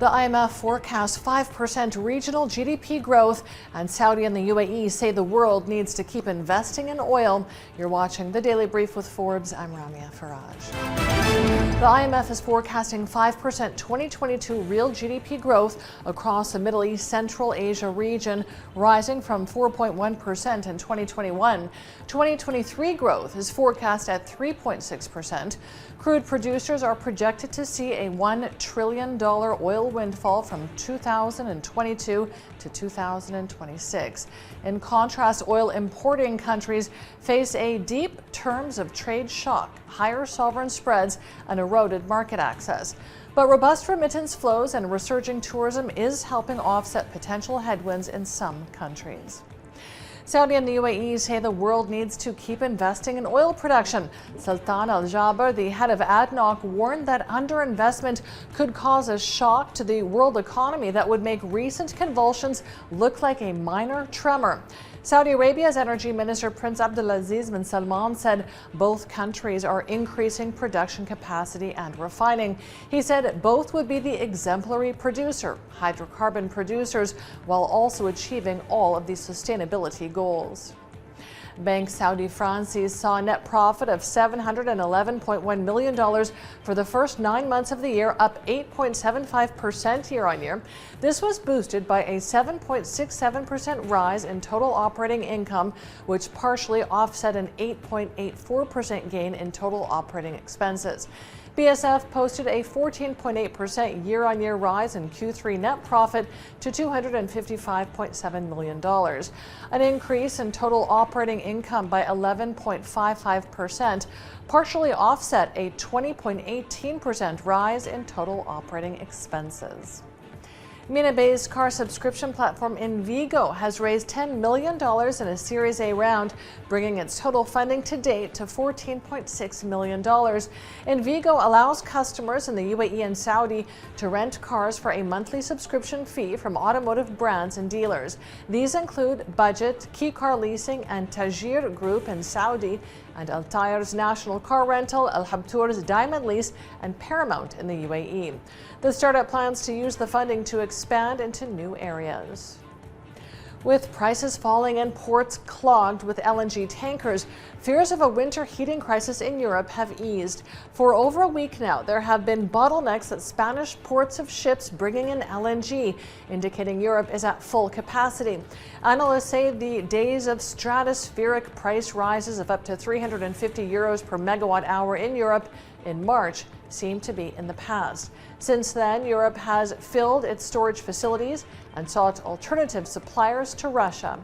The IMF forecasts 5% regional GDP growth, and Saudi and the UAE say the world needs to keep investing in oil. You're watching The Daily Brief with Forbes. I'm Ramia Faraj. The IMF is forecasting 5% 2022 real GDP growth across the Middle East Central Asia region, rising from 4.1% in 2021. 2023 growth is forecast at 3.6%. Crude producers are projected to see a $1 trillion oil windfall from 2022 to 2026. In contrast, oil importing countries face a deep terms of trade shock, higher sovereign spreads, and eroded market access. But robust remittance flows and resurging tourism is helping offset potential headwinds in some countries. Saudi and the UAE say the world needs to keep investing in oil production. Sultan Al Jaber, the head of ADNOC, warned that underinvestment could cause a shock to the world economy that would make recent convulsions look like a minor tremor. Saudi Arabia's Energy Minister Prince Abdulaziz bin Salman said both countries are increasing production capacity and refining. He said both would be the exemplary producer, hydrocarbon producers, while also achieving all of the sustainability goals. Bank Saudi Francis saw a net profit of $711.1 million for the first 9 months of the year, up 8.75% year on year. This was boosted by a 7.67% rise in total operating income, which partially offset an 8.84% gain in total operating expenses. BSF posted a 14.8% year-on-year rise in Q3 net profit to $255.7 million. An increase in total operating income by 11.55% partially offset a 20.18% rise in total operating expenses. MENA-based car subscription platform ME&CA has raised $10 million in a Series A round, bringing its total funding to date to $14.6 million. ME&CA allows customers in the UAE and Saudi to rent cars for a monthly subscription fee from automotive brands and dealers. These include Budget, Key Car Leasing, and Tajir Group in Saudi, and Al Tayyar's National Car Rental, Al Habtour's Diamond Lease, and Paramount in the UAE. The startup plans to use the funding to expand into new areas. With prices falling and ports clogged with LNG tankers, fears of a winter heating crisis in Europe have eased. For over a week now, there have been bottlenecks at Spanish ports of ships bringing in LNG, indicating Europe is at full capacity. Analysts say the days of stratospheric price rises of up to 350 euros per megawatt hour in Europe in March seem to be in the past. Since then, Europe has filled its storage facilities and sought alternative suppliers to Russia.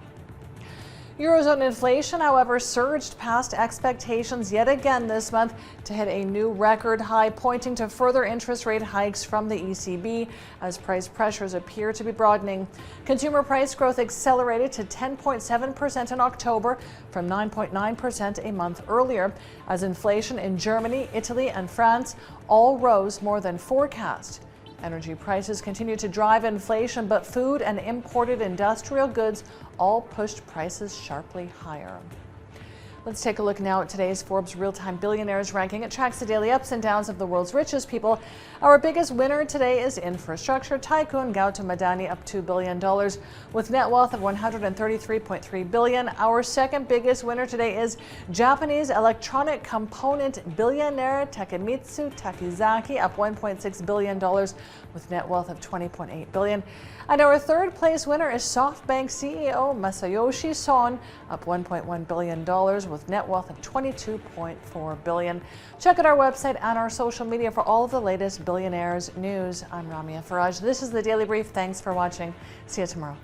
Eurozone inflation, however, surged past expectations yet again this month to hit a new record high, pointing to further interest rate hikes from the ECB as price pressures appear to be broadening. Consumer price growth accelerated to 10.7% in October from 9.9% a month earlier, as inflation in Germany, Italy, and France all rose more than forecast. Energy prices continue to drive inflation, but food and imported industrial goods all pushed prices sharply higher. Let's take a look now at today's Forbes Real-Time Billionaires ranking. It tracks the daily ups and downs of the world's richest people. Our biggest winner today is infrastructure tycoon Gautam Adani, up $2 billion with net wealth of $133.3 billion. Our second biggest winner today is Japanese electronic component billionaire Takemitsu Takizaki, up $1.6 billion with net wealth of $20.8 billion. And our third place winner is SoftBank CEO Masayoshi Son, up $1.1 billion with net wealth of $22.4 billion. Check out our website and our social media for all of the latest billionaires news. I'm Ramia Faraj. This is The Daily Brief. Thanks for watching. See you tomorrow.